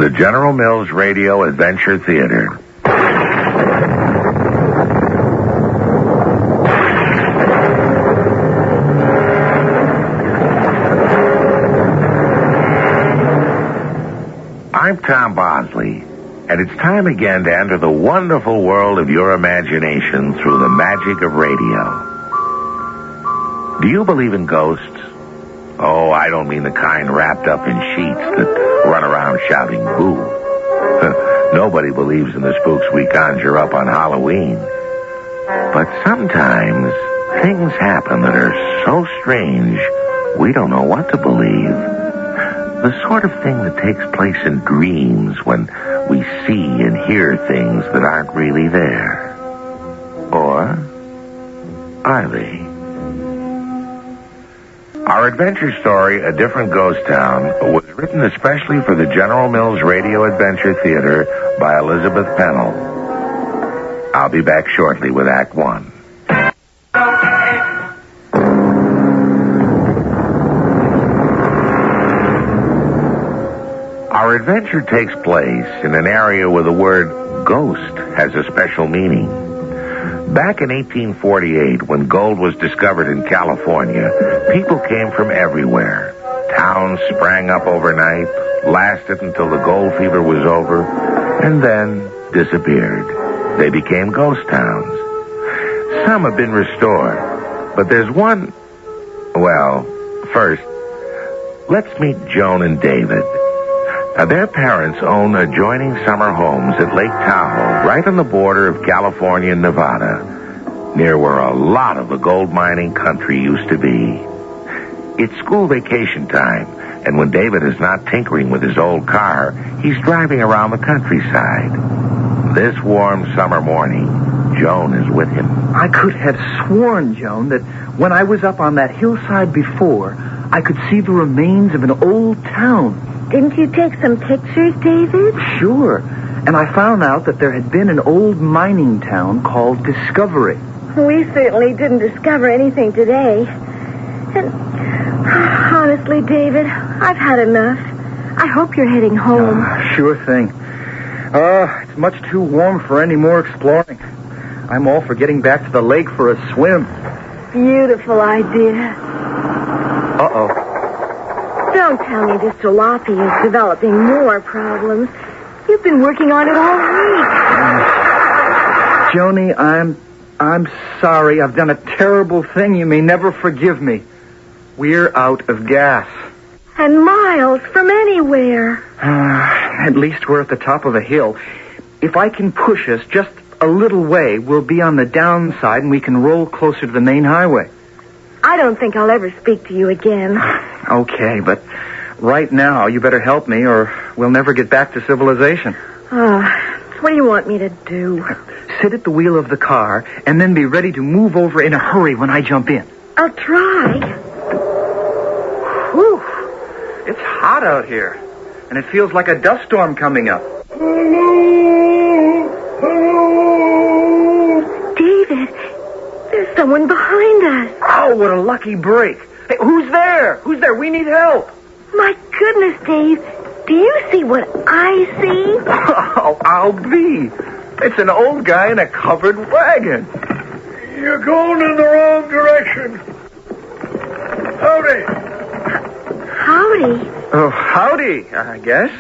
the General Mills Radio Adventure Theater. I'm Tom Bosley, and it's time again to enter the wonderful world of your imagination through the magic of radio. Do you believe in ghosts? Oh, I don't mean the kind wrapped up in sheets that run around shouting boo. Nobody believes in the spooks we conjure up on Halloween. But sometimes things happen that are so strange we don't know what to believe. The sort of thing that takes place in dreams when we see and hear things that aren't really there. Or are they? Our adventure story, A Different Ghost Town, was written especially for the General Mills Radio Adventure Theater by Elizabeth Pennell. I'll be back shortly with Act One. Our adventure takes place in an area where the word ghost has a special meaning. Back in 1848, when gold was discovered in California, people came from everywhere. Towns sprang up overnight, lasted until the gold fever was over, and then disappeared. They became ghost towns. Some have been restored, but there's one... Well, first, let's meet Joan and David. Their parents own adjoining summer homes at Lake Tahoe, right on the border of California and Nevada, near where a lot of the gold mining country used to be. It's school vacation time, and when David is not tinkering with his old car, he's driving around the countryside. This warm summer morning, Joan is with him. I could have sworn, Joan, that when I was up on that hillside before, I could see the remains of an old town. Didn't you take some pictures, David? Sure. And I found out that there had been an old mining town called Discovery. We certainly didn't discover anything today. And honestly, David, I've had enough. I hope you're heading home. Sure thing. It's much too warm for any more exploring. I'm all for getting back to the lake for a swim. Beautiful idea. Uh-oh. Don't tell me this jalopy is developing more problems. You've been working on it all week. Joni, I'm sorry. I've done a terrible thing. You may never forgive me. We're out of gas. And miles from anywhere. At least we're at the top of a hill. If I can push us just a little way, we'll be on the downside and we can roll closer to the main highway. I don't think I'll ever speak to you again. Okay, but right now you better help me or we'll never get back to civilization. What do you want me to do? Sit at the wheel of the car and then be ready to move over in a hurry when I jump in. I'll try. Whew. It's hot out here, and it feels like a dust storm coming up. David, there's someone behind us. Oh, what a lucky break. Hey, who's there? Who's there? We need help. My goodness, Dave. Do you see what I see? Oh, I'll be. It's an old guy in a covered wagon. You're going in the wrong direction. Howdy. Howdy. Oh, howdy, I guess.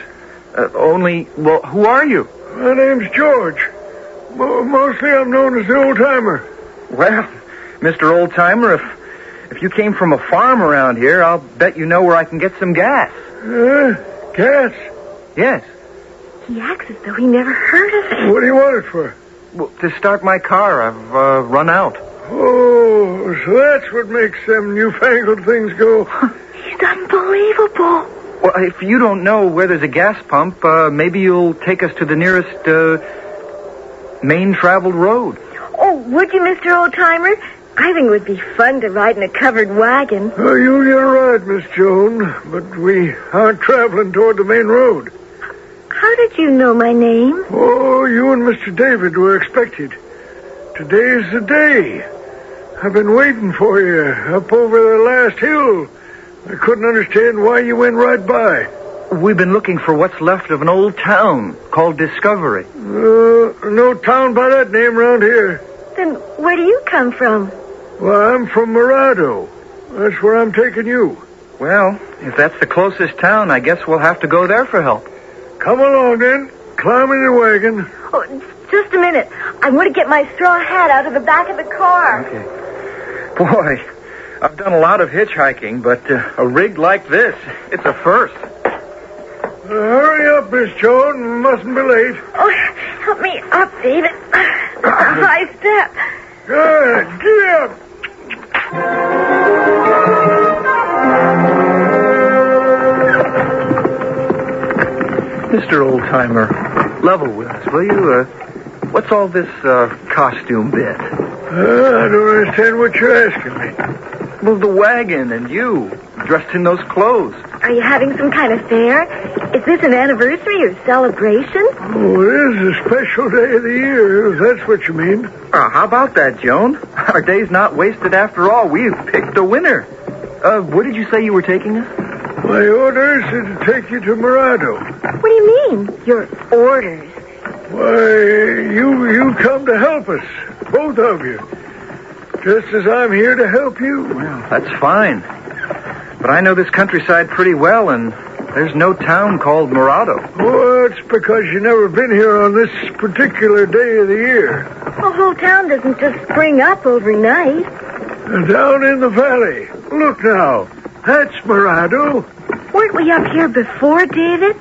Well, who are you? My name's George. Mostly I'm known as the old-timer. Well, Mr. Old-Timer, if you came from a farm around here, I'll bet you know where I can get some gas. Gas? Yes. He acts as though he never heard of it. What do you want it for? Well, to start my car. I've run out. Oh, so that's what makes them newfangled things go. He's unbelievable. Well, if you don't know where there's a gas pump, maybe you'll take us to the nearest main traveled road. Oh, would you, Mr. Old-Timer? I think it would be fun to ride in a covered wagon. Oh, you'll get a ride, Miss Joan, but we aren't traveling toward the main road. How did you know my name? Oh, you and Mr. David were expected. Today's the day. I've been waiting for you up over the last hill. I couldn't understand why you went right by. We've been looking for what's left of an old town called Discovery. No town by that name around here. Then where do you come from? Well, I'm from Morado. That's where I'm taking you. Well, if that's the closest town, I guess we'll have to go there for help. Come along, then. Climb in the wagon. Oh, just a minute. I want to get my straw hat out of the back of the car. Okay. Boy, I've done a lot of hitchhiking, but a rig like this, it's a first. Hurry up, Miss Joan. We mustn't be late. Oh, help me up, David. It's a high step. Good. Get up. Mr. Oldtimer, level with us, will you? What's all this costume bit? I don't understand what you're asking me. Well, the wagon and you, dressed in those clothes. Are you having some kind of fair? Is this an anniversary or celebration? Oh, it is a special day of the year, if that's what you mean. How about that, Joan? Our day's not wasted after all. We've picked a winner. Where did you say you were taking us? My orders are to take you to Morado. What do you mean, your orders? Why, you come to help us, both of you. Just as I'm here to help you. Well, that's fine. But I know this countryside pretty well, and there's no town called Morado. Oh, it's because you've never been here on this particular day of the year. The whole town doesn't just spring up overnight. Down in the valley. Look now. That's Morado. Weren't we up here before, David?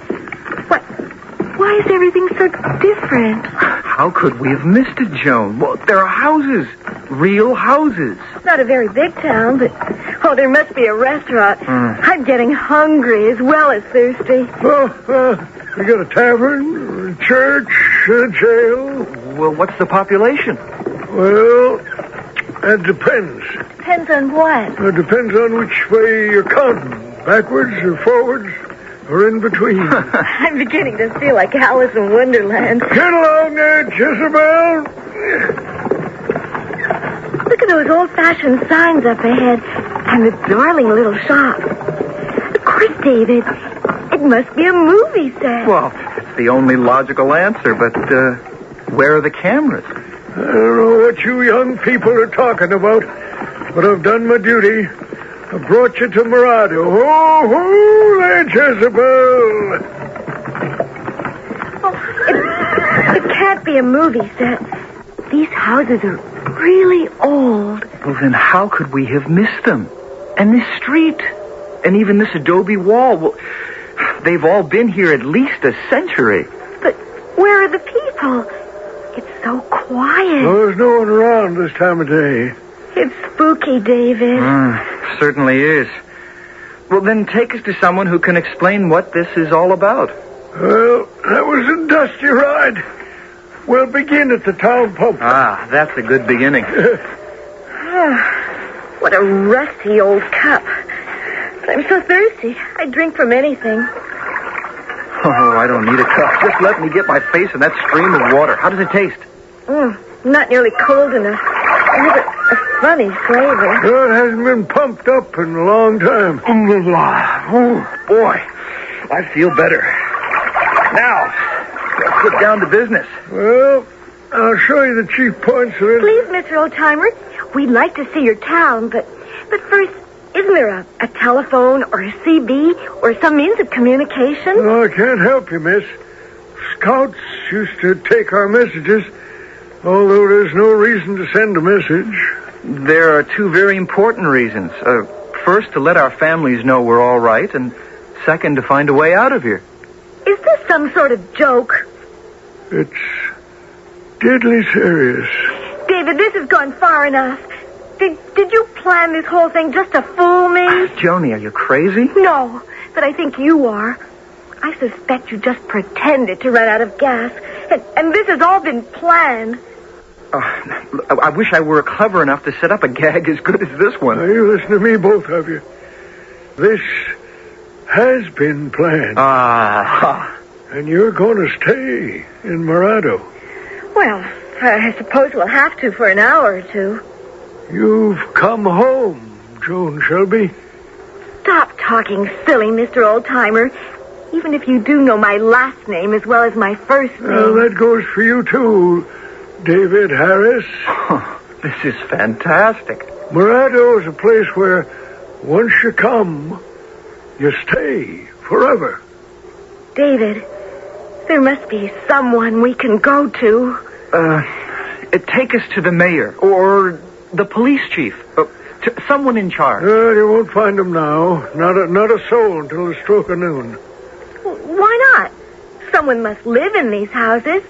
Why is everything so different? How could we have missed it, Joan? Well, there are houses. Real houses. Not a very big town, but... Oh, there must be a restaurant. I'm getting hungry as well as thirsty. We got a tavern, a church, a jail. Well, what's the population? Well, that depends. Depends on what? It depends on which way you're counting. Backwards or forwards or in between. I'm beginning to feel like Alice in Wonderland. Get along there, Jezebel. Look at those old-fashioned signs up ahead and the darling little shop. Of course, David, it must be a movie set. Well, it's the only logical answer, but where are the cameras? I don't know what you young people are talking about, but I've done my duty. I brought you to Morado. Oh, there, Jezebel. Oh, it can't be a movie set. These houses are really old. Well, then how could we have missed them? And this street, and even this adobe wall, well, they've all been here at least a century. But where are the people? It's so quiet. Oh, there's no one around this time of day. It's spooky, David. Certainly is. Well, then take us to someone who can explain what this is all about. Well, that was a dusty ride. We'll begin at the town pump. That's a good beginning. What a rusty old cup. But I'm so thirsty. I'd drink from anything. Oh, I don't need a cup. Just let me get my face in that stream of water. How does it taste? Not nearly cold enough. It has a funny flavor. Well, it hasn't been pumped up in a long time. Oh, boy. I feel better. Now, let's get down to business. Well, I'll show you the chief points of it. Please, Mr. Oldtimer, we'd like to see your town, but first, isn't there a telephone or a CB or some means of communication? No, I can't help you, miss. Scouts used to take our messages, although there's no reason to send a message. There are two very important reasons. First, to let our families know we're all right, and second, to find a way out of here. Is this some sort of joke? It's deadly serious. David, this has gone far enough. Did you plan this whole thing just to fool me? Joni, are you crazy? No, but I think you are. I suspect you just pretended to run out of gas, and this has all been planned. I wish I were clever enough to set up a gag as good as this one. Now, you listen to me, both of you. This has been planned. And you're going to stay in Morado. Well, I suppose we'll have to for an hour or two. You've come home, Joan Shelby. Stop talking silly, Mr. Oldtimer. Even if you do know my last name as well as my first name. Well, that goes for you, too, David Harris. Oh, this is fantastic. Morado is a place where once you come, you stay forever. David, there must be someone we can go to. Take us to the mayor or the police chief. To someone in charge. You won't find him now. Not a soul until the stroke of noon. Why not? Someone must live in these houses.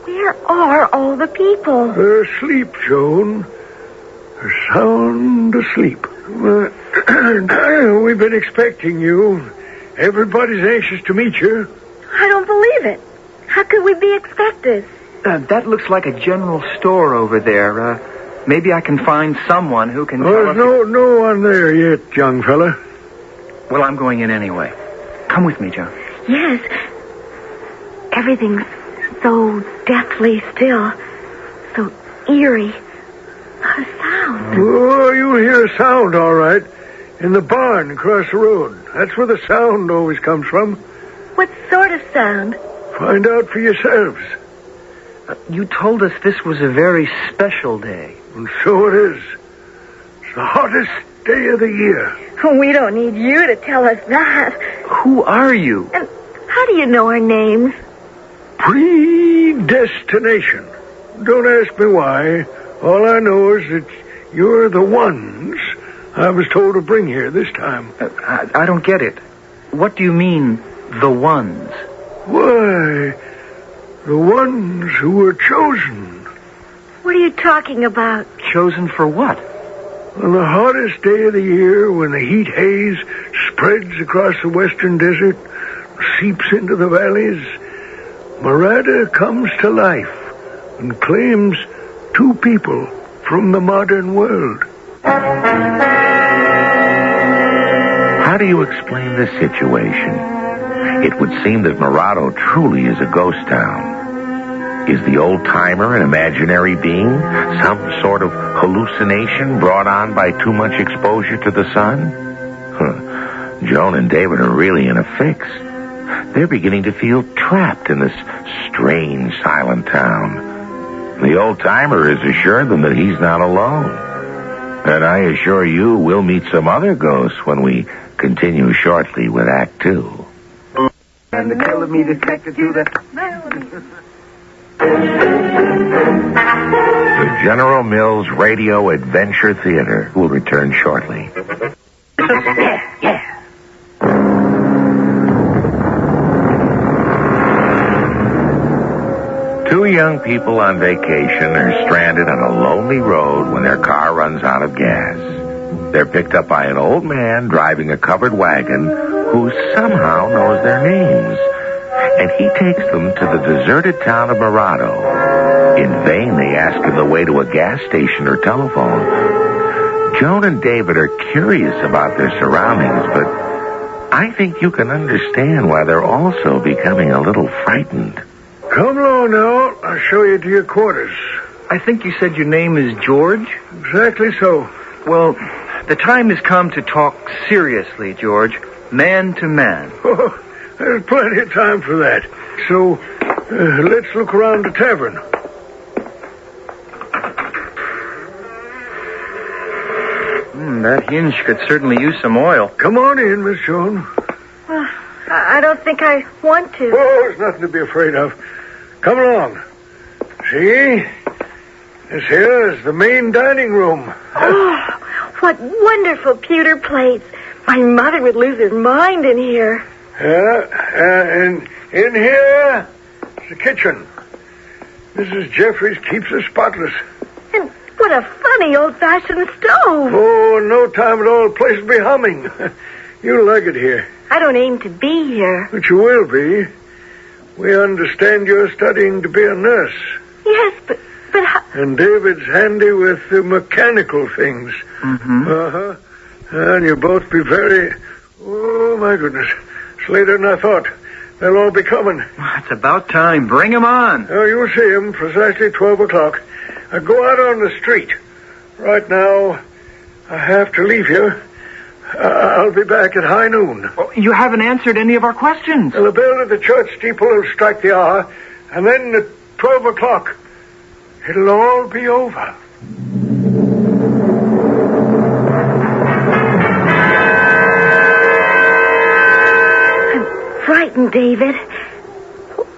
Where are all the people? They're asleep, Joan. They're sound asleep. We've been expecting you. Everybody's anxious to meet you. I don't believe it. How could we be expected? That looks like a general store over there. Maybe I can find someone who can tell us... There's no one there yet, young fella. Well, I'm going in anyway. Come with me, Joan. Yes. Everything's so deathly still. So eerie. Not a sound. Oh, you'll hear a sound, all right. In the barn across the road. That's where the sound always comes from. What sort of sound? Find out for yourselves. You told us this was a very special day. And so it is. It's the hottest day of the year. We don't need you to tell us that. Who are you? And how do you know our names? Predestination. Don't ask me why. All I know is that you're the ones I was told to bring here this time. I don't get it. What do you mean, the ones? Why, the ones who were chosen. What are you talking about? Chosen for what? On the hottest day of the year, when the heat haze spreads across the western desert, seeps into the valleys, Morada comes to life and claims 2 people from the modern world. How do you explain this situation? It would seem that Morado truly is a ghost town. Is the old-timer an imaginary being? Some sort of hallucination brought on by too much exposure to the sun? Joan and David are really in a fix. They're beginning to feel trapped in this strange, silent town. The old-timer has assured them that he's not alone. And I assure you we'll meet some other ghosts when we continue shortly with Act 2. And the color me detected to the... The General Mills Radio Adventure Theater will return shortly. Yeah. 2 young people on vacation are stranded on a lonely road when their car runs out of gas. They're picked up by an old man driving a covered wagon who somehow knows their names. And he takes them to the deserted town of Morado. In vain, they ask him the way to a gas station or telephone. Joan and David are curious about their surroundings, but I think you can understand why they're also becoming a little frightened. Come along now. I'll show you to your quarters. I think you said your name is George? Exactly so. Well, the time has come to talk seriously, George. Man to man. Oh, there's plenty of time for that. So, let's look around the tavern. That hinge could certainly use some oil. Come on in, Miss Joan. Well, I don't think I want to. Oh, there's nothing to be afraid of. Come along. See? This here is the main dining room. Oh, what wonderful pewter plates. My mother would lose her mind in here. And in here is the kitchen. Mrs. Jeffries keeps it spotless. And what a funny old-fashioned stove. Oh, in no time at all, the place will be humming. You'll like it here. I don't aim to be here. But you will be. We understand you're studying to be a nurse. Yes, but how... And David's handy with the mechanical things. Mm-hmm. Uh-huh. And you'll both be very... Oh, my goodness. It's later than I thought. They'll all be coming. It's about time. Bring them on. Oh, you'll see them precisely 12 o'clock. Go out on the street. Right now, I have to leave you. I'll be back at high noon. Well, you haven't answered any of our questions. The bell at the church steeple will strike the hour, and then at 12 o'clock, it'll all be over. I'm frightened, David.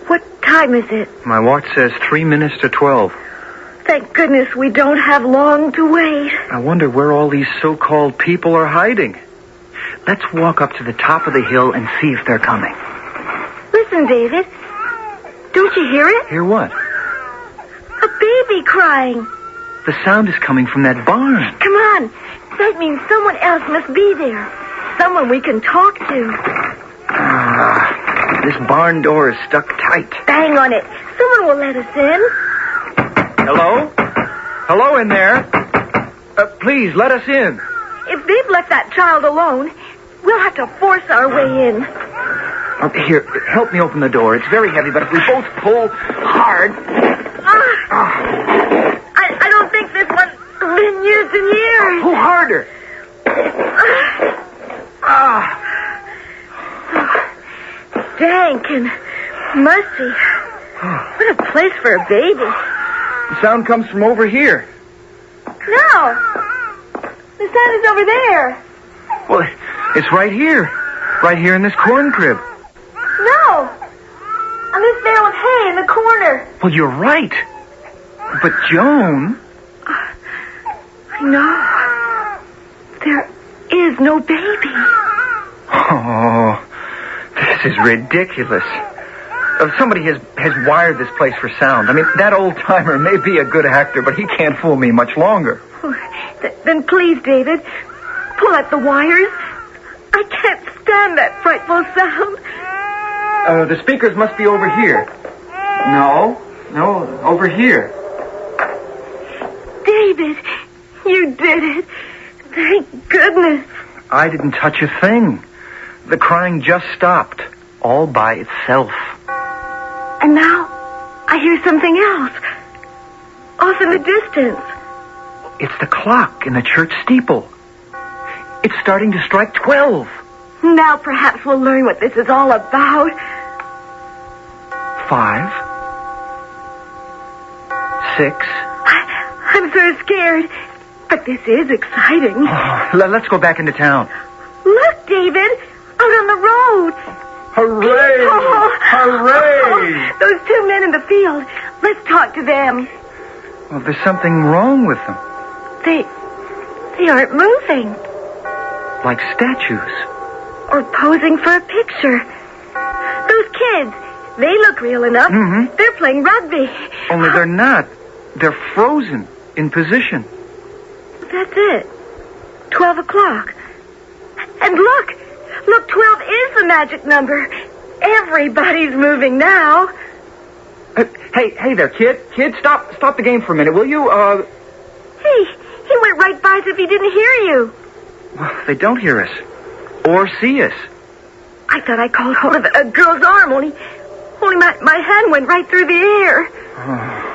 What time is it? My watch says 3 minutes to 12. Thank goodness we don't have long to wait. I wonder where all these so-called people are hiding. Let's walk up to the top of the hill and see if they're coming. Listen, David. Don't you hear it? Hear what? A baby crying. The sound is coming from that barn. Come on. That means someone else must be there. Someone we can talk to. This barn door is stuck tight. Bang on it. Someone will let us in. Hello? Hello in there. Please, let us in. If they've left that child alone, we'll have to force our way in. Here, help me open the door. It's very heavy, but if we both pull hard... I don't think this one's been used in years. Pull harder. Dank and musty. What a place for a baby. The sound comes from over here. No. The sound is over there. Well, it's right here. Right here in this corn crib. No. On this bale of hay in the corner. Well, you're right. But Joan... I know. There is no baby. Oh, this is ridiculous. Somebody has wired this place for sound. I mean, that old-timer may be a good actor, but he can't fool me much longer. Then please, David, pull out the wires. I can't stand that frightful sound. The speakers must be over here. No, over here. David, you did it. Thank goodness. I didn't touch a thing. The crying just stopped, all by itself. And now I hear something else. Off in the distance. It's the clock in the church steeple. It's starting to strike 12. Now perhaps we'll learn what this is all about. 5, 6. I'm so scared. But this is exciting. Oh, let's go back into town. Look, David. Out on the road. Hooray! Hooray! Those two men in the field. Let's talk to them. Well, there's something wrong with them. They aren't moving. Like statues. Or posing for a picture. Those kids, they look real enough. Mm-hmm. They're playing rugby. Only they're not. They're frozen in position. That's it. 12 o'clock. And look, 12 is the magic number. Everybody's moving now. Hey there, kid. Kid, stop the game for a minute, will you? Hey, he went right by as if he didn't hear you. Well, they don't hear us. Or see us. I thought I called hold of a girl's arm, only my hand went right through the air. Oh.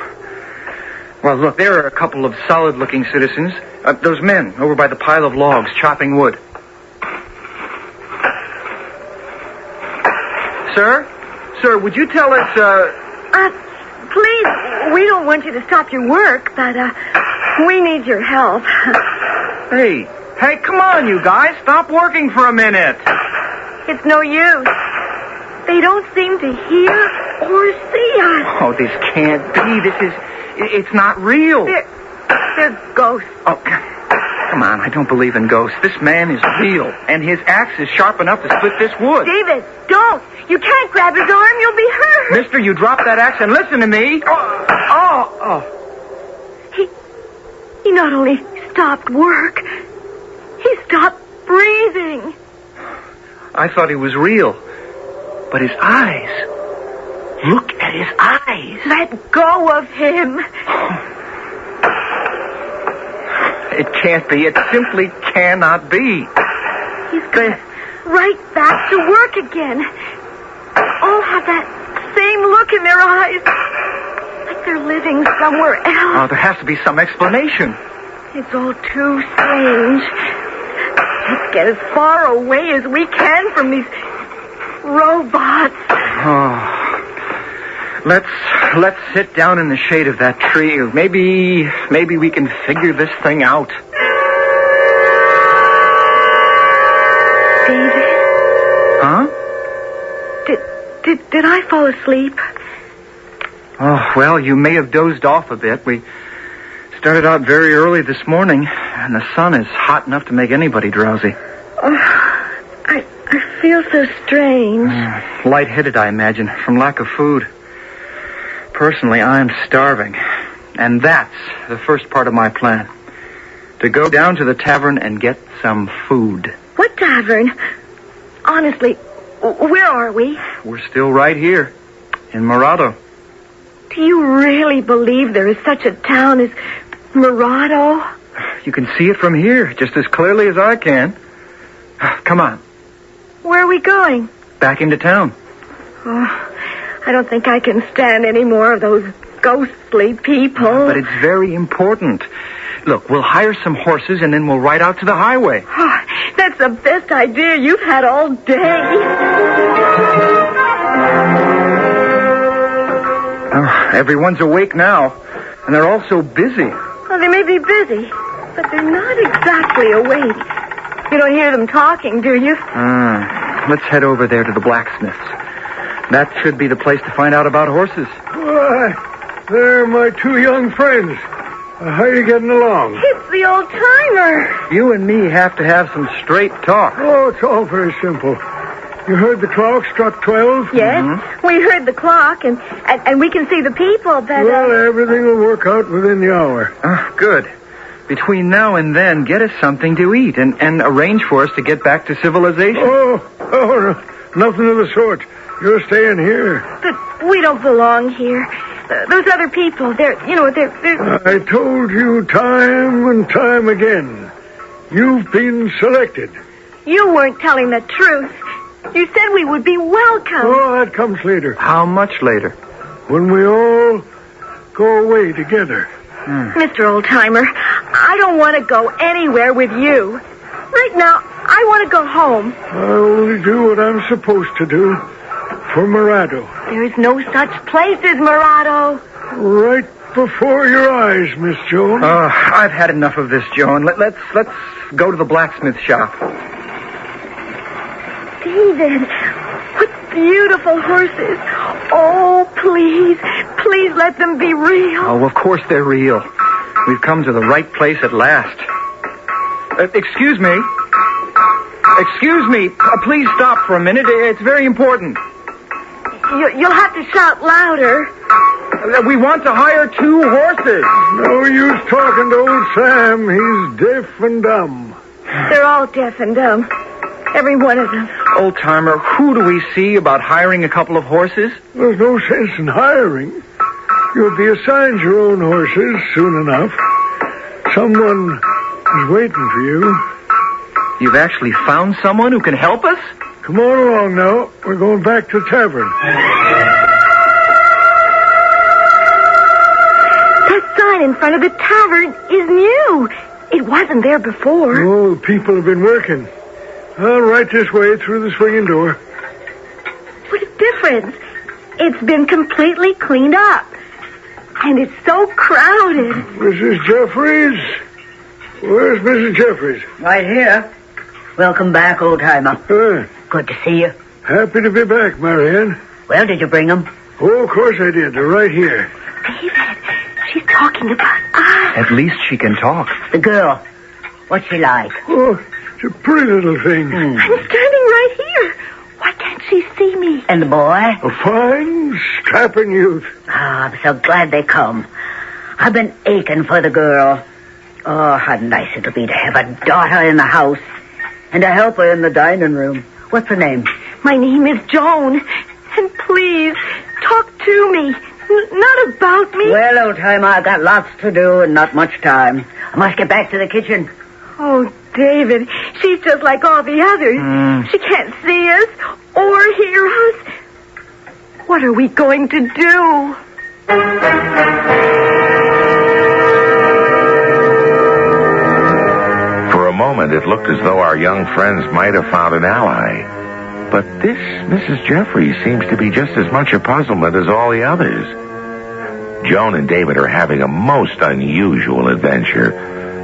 Well, look, there are a couple of solid-looking citizens. Those men over by the pile of logs chopping wood. Sir, would you tell us, Please, we don't want you to stop your work, but, we need your help. Hey, come on, you guys. Stop working for a minute. It's no use. They don't seem to hear or see us. Oh, this can't be. It's not real. They're ghosts. Oh, come on. I don't believe in ghosts. This man is real, and his axe is sharp enough to split this wood. David, don't. You can't grab his arm. You'll be hurt. Mister, you drop that axe and listen to me. Oh. He not only stopped work, he stopped breathing. I thought he was real. But his eyes. Look at his eyes. Let go of him. It can't be. It simply cannot be. He's gone right back to work again. All have that same look in their eyes. Like they're living somewhere else. Oh, there has to be some explanation. It's all too strange. Let's get as far away as we can from these robots. Oh. Let's sit down in the shade of that tree. Maybe we can figure this thing out. David? Huh? Did I fall asleep? Oh, well, you may have dozed off a bit. We started out very early this morning, and the sun is hot enough to make anybody drowsy. I feel so strange. Lightheaded, I imagine, from lack of food. Personally, I'm starving. And that's the first part of my plan. To go down to the tavern and get some food. What tavern? Honestly, where are we? We're still right here, in Morado. Do you really believe there is such a town as Morado? You can see it from here, just as clearly as I can. Come on. Where are we going? Back into town. Oh, I don't think I can stand any more of those ghostly people. But it's very important. Look, we'll hire some horses and then we'll ride out to the highway. Oh, that's the best idea you've had all day. Oh, everyone's awake now, and they're all so busy. Well, they may be busy, but they're not exactly awake. You don't hear them talking, do you? Let's head over there to the blacksmith's. That should be the place to find out about horses. Why, they're my two young friends. How are you getting along? It's the old timer. You and me have to have some straight talk. Oh, it's all very simple. You heard the clock struck 12? Yes, we heard the clock, and we can see the people, but... Well, everything will work out within the hour. Good. Between now and then, get us something to eat and arrange for us to get back to civilization. Oh, no, nothing of the sort. You're staying here. But we don't belong here. Those other people, they're... I told you time and time again. You've been selected. You weren't telling the truth. You said we would be welcome. Oh, that comes later. How much later? When we all go away together. Mr. Oldtimer, I don't want to go anywhere with you. Right now, I want to go home. I only do what I'm supposed to do for Morado. There is no such place as Morado. Right before your eyes, Miss Jones. I've had enough of this, Joan. Let's go to the blacksmith shop. David, what beautiful horses. Oh, please let them be real. Oh, of course they're real. We've come to the right place at last. Excuse me. Excuse me. Please stop for a minute. It's very important. You'll have to shout louder. We want to hire 2 horses. No use talking to old Sam. He's deaf and dumb. They're all deaf and dumb. Every one of them. Old timer, who do we see about hiring a couple of horses? There's no sense in hiring. You'll be assigned your own horses soon enough. Someone is waiting for you. You've actually found someone who can help us? Come on along now. We're going back to the tavern. That sign in front of the tavern is new. It wasn't there before. Oh, people have been working. Right this way through the swinging door. What a difference. It's been completely cleaned up. And it's so crowded. Mrs. Jeffries? Where's Mrs. Jeffries? Right here. Welcome back, old-timer. Good to see you. Happy to be back, Marianne. Well, did you bring them? Oh, of course I did. They're right here. David, she's talking about us. At least she can talk. The girl. What's she like? Oh, it's a pretty little thing. I'm standing right here. Why can't she see me? And the boy? A fine, strapping youth. I'm so glad they come. I've been aching for the girl. Oh, how nice it'll be to have a daughter in the house and a helper in the dining room. What's her name? My name is Joan. And please, talk to me. Not about me. Well, old-timer, I got lots to do and not much time. I must get back to the kitchen. Oh, David, she's just like all the others. She can't see us or hear us. What are we going to do? For a moment, moment, it looked as though our young friends might have found an ally. But this Mrs. Jeffries seems to be just as much a puzzlement as all the others. Joan and David are having a most unusual adventure.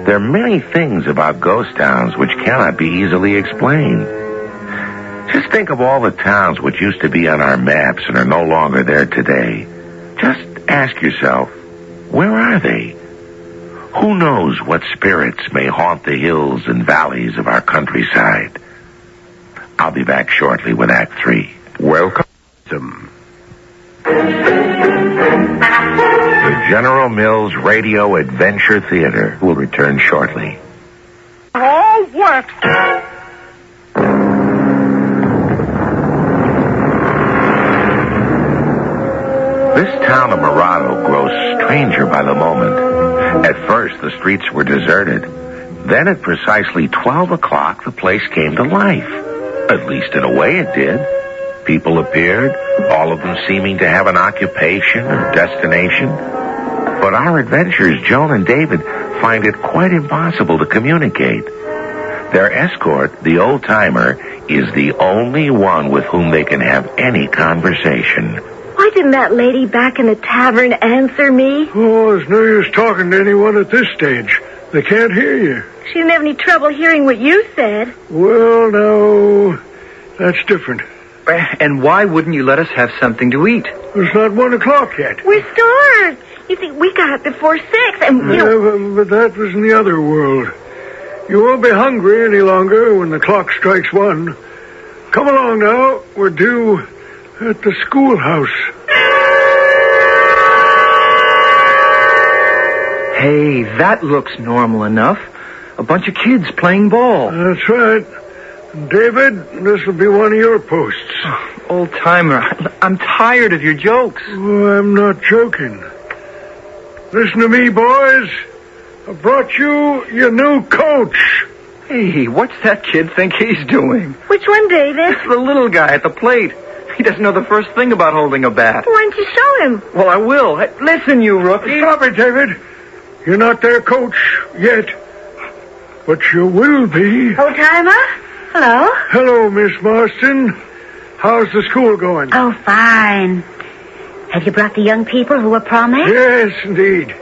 There are many things about ghost towns which cannot be easily explained. Just think of all the towns which used to be on our maps and are no longer there today. Just ask yourself, where are they? Who knows what spirits may haunt the hills and valleys of our countryside? I'll be back shortly with Act 3. Welcome. The General Mills Radio Adventure Theater will return shortly. All wet. This town of Morado grows stranger by the moment. At first, the streets were deserted. Then at precisely 12 o'clock, the place came to life. At least in a way it did. People appeared, all of them seeming to have an occupation or destination. But our adventurers, Joan and David, find it quite impossible to communicate. Their escort, the old-timer, is the only one with whom they can have any conversation. Why didn't that lady back in the tavern answer me? Oh, there's no use talking to anyone at this stage. They can't hear you. She didn't have any trouble hearing what you said. Well, no, that's different. And why wouldn't you let us have something to eat? It's not 1 o'clock yet. We're starved. You see, we got up before 6, and But that was in the other world. You won't be hungry any longer when the clock strikes 1. Come along now. We're due at the schoolhouse. Hey, that looks normal enough. A bunch of kids playing ball. That's right. David, this will be one of your posts. Old-timer, I'm tired of your jokes. Oh, I'm not joking. Listen to me, boys. I brought you your new coach. Hey, what's that kid think he's doing? Which one, David? It's the little guy at the plate. He doesn't know the first thing about holding a bat. Why don't you show him? Well, I will. Hey, listen, you rookie. Stop it, David. You're not their coach yet. But you will be. Old-timer? Hello? Hello, Miss Marston. How's the school going? Oh, fine. Have you brought the young people who were promised? Yes, indeed.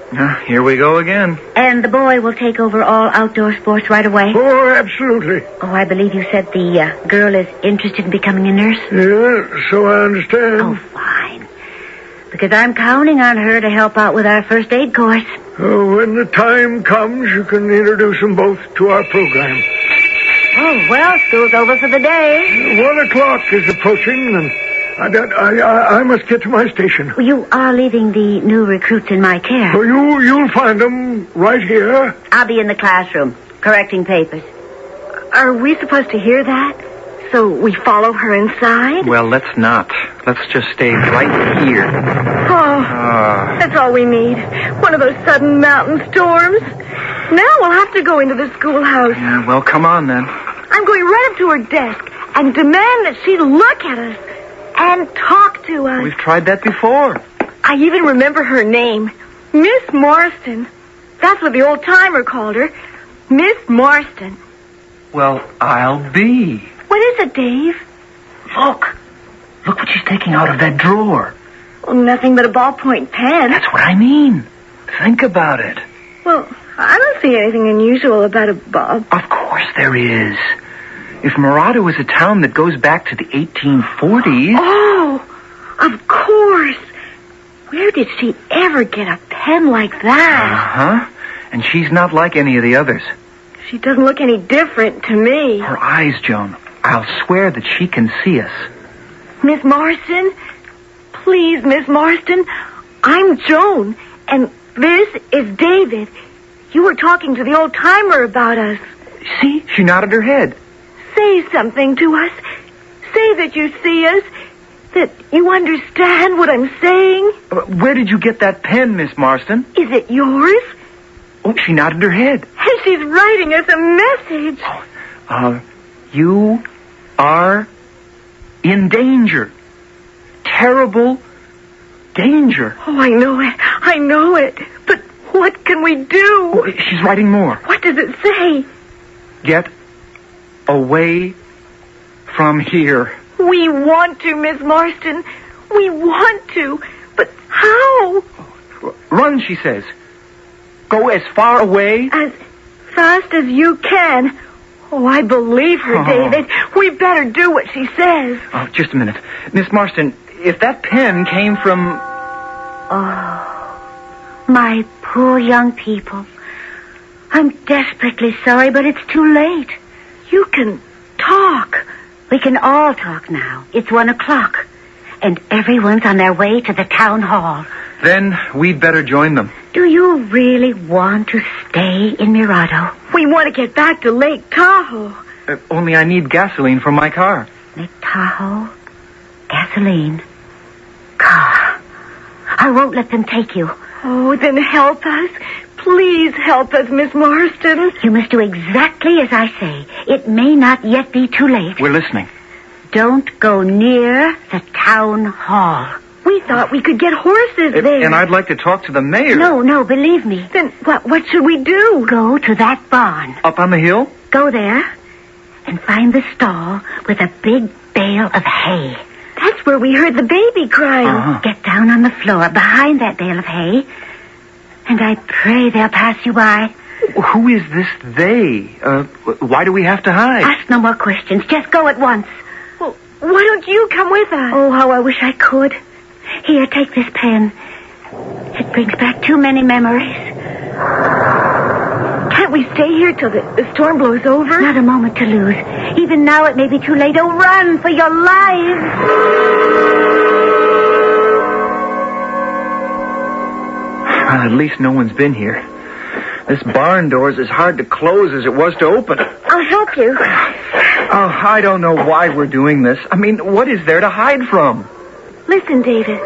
Here we go again. And the boy will take over all outdoor sports right away? Oh, absolutely. Oh, I believe you said the girl is interested in becoming a nurse? Yeah, so I understand. Oh, fine. Because I'm counting on her to help out with our first aid course. Oh, when the time comes, you can introduce them both to our program. Oh, well, school's over for the day. 1 o'clock is approaching, and I must get to my station. Well, you are leaving the new recruits in my care. Oh, you'll find them right here. I'll be in the classroom, correcting papers. Are we supposed to hear that? So we follow her inside? Well, let's not. Let's just stay right here. Oh, that's all we need. One of those sudden mountain storms. Now we'll have to go into the schoolhouse. Yeah, well, come on, then. I'm going right up to her desk and demand that she look at us and talk to us. We've tried that before. I even remember her name. Miss Marston. That's what the old-timer called her. Miss Marston. Well, I'll be. What is it, Dave? Look what she's taking out of that drawer. Oh, nothing but a ballpoint pen. That's what I mean. Think about it. Well, I don't see anything unusual about a ball. Of course there is. If Morado is a town that goes back to the 1840s... Oh, of course. Where did she ever get a pen like that? Uh-huh. And she's not like any of the others. She doesn't look any different to me. Her eyes, Joan. I'll swear that she can see us. Miss Marston? Please, Miss Marston. I'm Joan, and this is David. You were talking to the old-timer about us. See? She nodded her head. Say something to us. Say that you see us. That you understand what I'm saying. Where did you get that pen, Miss Marston? Is it yours? Oh, she nodded her head. And she's writing us a message. You are in danger. Terrible danger. Oh, I know it. I know it. But what can we do? Oh, she's writing more. What does it say? get away from here. We want to, Miss Marston. We want to. But how? Run, she says. Go as far away. As fast as you can. Oh, I believe her, David. We better do what she says. Oh, just a minute. Miss Marston, if that pen came from... Oh, my poor young people. I'm desperately sorry, but it's too late. You can talk. We can all talk now. It's 1:00, and everyone's on their way to the town hall. Then we'd better join them. Do you really want to stay in Mirado? We want to get back to Lake Tahoe. Only I need gasoline for my car. Lake Tahoe, gasoline, car. I won't let them take you. Oh, then help us. Please help us, Miss Marston. You must do exactly as I say. It may not yet be too late. We're listening. Don't go near the town hall. We thought we could get horses there. And I'd like to talk to the mayor. No, believe me. Then what should we do? Go to that barn. Up on the hill? Go there and find the stall with a big bale of hay. That's where we heard the baby crying. Uh-huh. Get down on the floor behind that bale of hay, and I pray they'll pass you by. Who is this they? Why do we have to hide? Ask no more questions. Just go at once. Well, why don't you come with us? Oh, how I wish I could. Here, take this pen. It brings back too many memories. Can't we stay here till the storm blows over? Not a moment to lose. Even now it may be too late. Oh, run for your lives! Well, at least no one's been here. This barn door's as hard to close as it was to open. I'll help you. Oh, I don't know why we're doing this. I mean, what is there to hide from? Listen, David.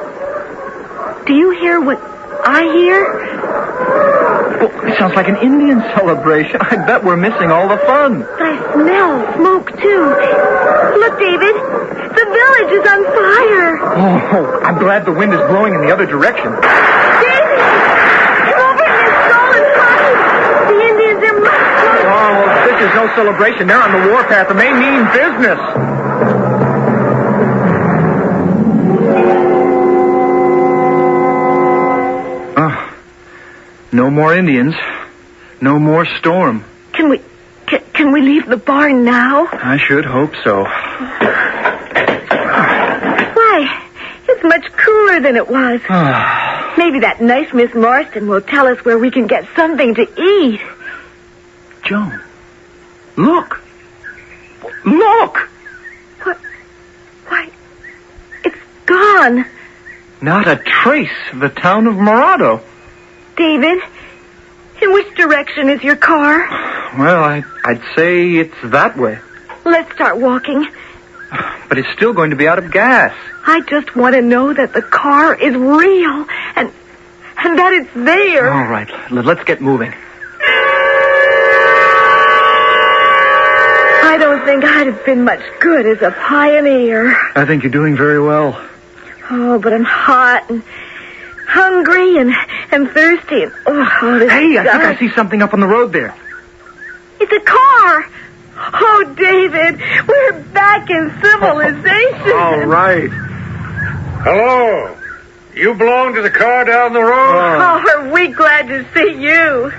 Do you hear what I hear? Well, it sounds like an Indian celebration. I bet we're missing all the fun. But I smell smoke, too. Look, David. The village is on fire. Oh, I'm glad the wind is blowing in the other direction. David! Come over here, stall and hide. The Indians are much closer. Oh, well, this is no celebration. They're on the warpath, and they mean business. No more Indians. No more storm. Can we leave the barn now? I should hope so. Why? It's much cooler than it was. Maybe that nice Miss Marston will tell us where we can get something to eat. Joan, look. Look! What? Why, it's gone. Not a trace of the town of Mirado. David, in which direction is your car? Well, I'd say it's that way. Let's start walking. But it's still going to be out of gas. I just want to know that the car is real and that it's there. All right, let's get moving. I don't think I'd have been much good as a pioneer. I think you're doing very well. Oh, but I'm hot and hungry and thirsty and this Hey, I think dust. I see something up on the road there. It's a car. Oh, David, we're back in civilization. All right. Hello. You belong to the car down the road? Oh, are we glad to see you.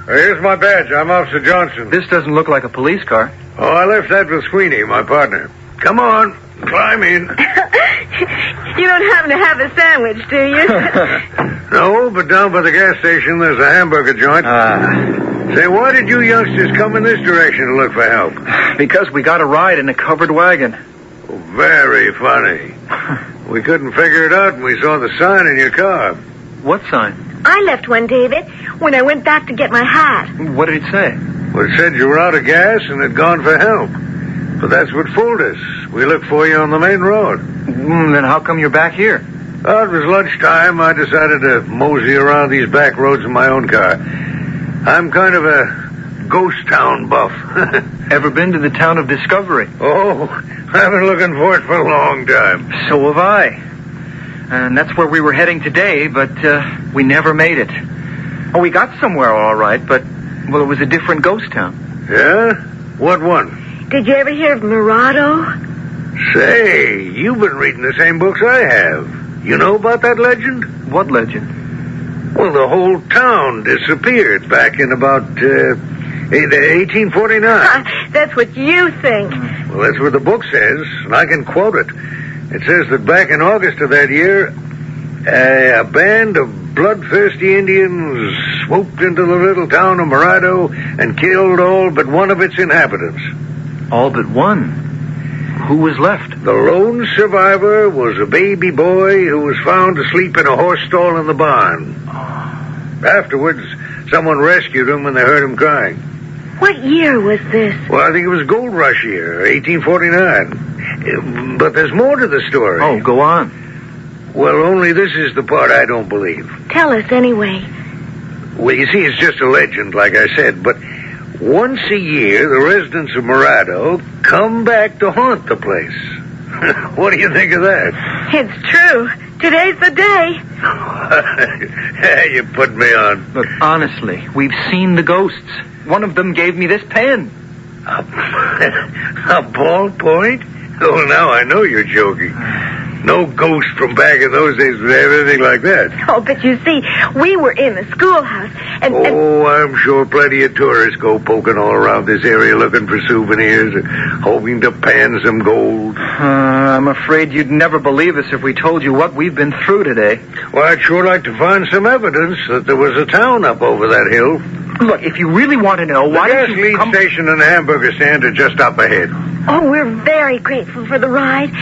Here's my badge. I'm Officer Johnson. This doesn't look like a police car. Oh, I left that with Sweeney, my partner. Come on, climb in. You don't happen to have a sandwich, do you? No, but down by the gas station, there's a hamburger joint. Say, why did you youngsters come in this direction to look for help? Because we got a ride in a covered wagon. Oh, very funny. We couldn't figure it out when we saw the sign in your car. What sign? I left one, David, when I went back to get my hat. What did it say? Well, it said you were out of gas and had gone for help. But that's what fooled us. We looked for you on the main road. Then how come you're back here? Well, it was lunchtime. I decided to mosey around these back roads in my own car. I'm kind of a ghost town buff. Ever been to the town of Discovery? Oh, I've been looking for it for a long time. So have I. And that's where we were heading today, but we never made it. Oh, we got somewhere all right, but, well, it was a different ghost town. Yeah? What one? Did you ever hear of Murado? Say, you've been reading the same books I have. You know about that legend? What legend? Well, the whole town disappeared back in about 1849. That's what you think. Well, that's what the book says, and I can quote it. It says that back in August of that year, a band of bloodthirsty Indians swooped into the little town of Murado and killed all but one of its inhabitants. All but one? Who was left? The lone survivor was a baby boy who was found asleep in a horse stall in the barn. Afterwards, someone rescued him when they heard him crying. What year was this? Well, I think it was Gold Rush year, 1849. But there's more to the story. Oh, go on. Well, only this is the part I don't believe. Tell us anyway. Well, you see, it's just a legend, like I said, but once a year, the residents of Murado come back to haunt the place. What do you think of that? It's true. Today's the day. You put me on. Look, honestly, we've seen the ghosts. One of them gave me this pen. A ballpoint? Oh, now I know you're joking. No ghost from back in those days would have anything like that. Oh, but you see, we were in the schoolhouse, and... Oh, I'm sure plenty of tourists go poking all around this area looking for souvenirs, hoping to pan some gold. I'm afraid you'd never believe us if we told you what we've been through today. Well, I'd sure like to find some evidence that there was a town up over that hill. Look, if you really want to know, why don't you The gasoline station and the hamburger stand are just up ahead. Oh, we're very grateful for the ride.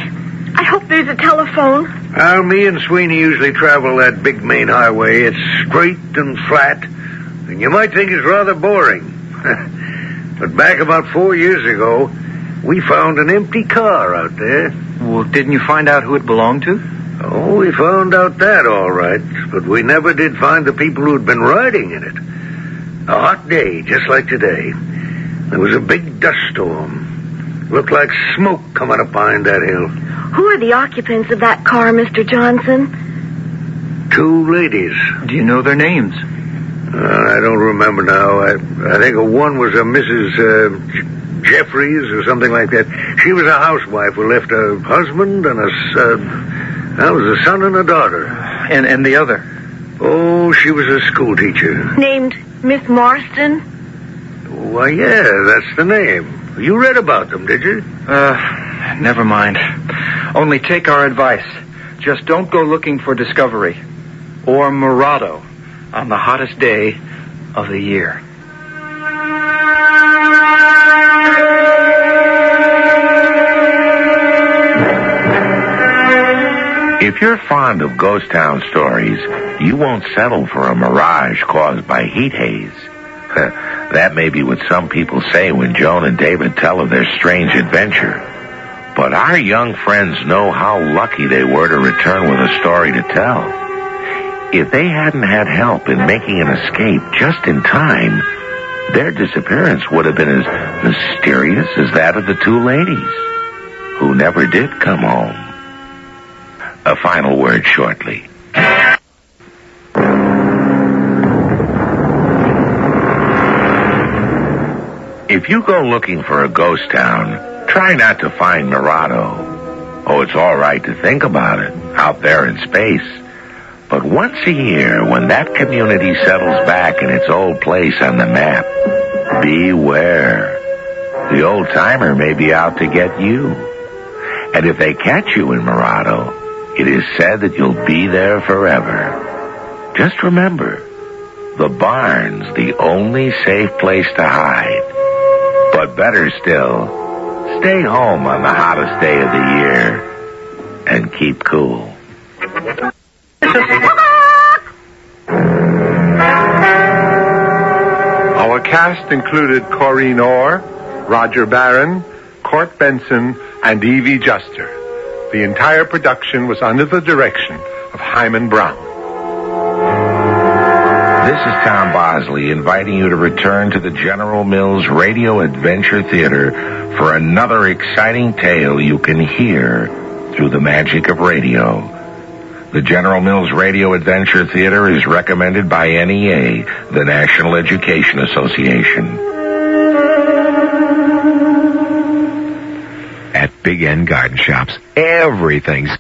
I hope there's a telephone. Me and Sweeney usually travel that big main highway. It's straight and flat, and you might think it's rather boring. But back about 4 years ago, we found an empty car out there. Well, didn't you find out who it belonged to? Oh, we found out that all right, but we never did find the people who'd been riding in it. A hot day, just like today. There was a big dust storm. Looked like smoke coming up behind that hill. Who are the occupants of that car, Mr. Johnson? 2 ladies. Do you know their names? I don't remember now. I think one was a Mrs. Jeffries or something like that. She was a housewife who left a husband and a son and a daughter. And the other? Oh, she was a school teacher. Named Miss Marston? Why, yeah, that's the name. You read about them, did you? Never mind. Only take our advice. Just don't go looking for Discovery or Murado on the hottest day of the year. If you're fond of ghost town stories, you won't settle for a mirage caused by heat haze. That may be what some people say when Joan and David tell of their strange adventure. But our young friends know how lucky they were to return with a story to tell. If they hadn't had help in making an escape just in time, their disappearance would have been as mysterious as that of the 2 ladies, who never did come home. A final word shortly. If you go looking for a ghost town, try not to find Murado. Oh, it's all right to think about it, out there in space. But once a year, when that community settles back in its old place on the map, beware. The old-timer may be out to get you. And if they catch you in Murado, it is said that you'll be there forever. Just remember, the barn's the only safe place to hide. But better still, stay home on the hottest day of the year and keep cool. Our cast included Corinne Orr, Roger Barron, Court Benson, and Evie Juster. The entire production was under the direction of Hyman Brown. This is Tom Bosley inviting you to return to the General Mills Radio Adventure Theater for another exciting tale you can hear through the magic of radio. The General Mills Radio Adventure Theater is recommended by NEA, the National Education Association. At Big N Garden Shops, everything's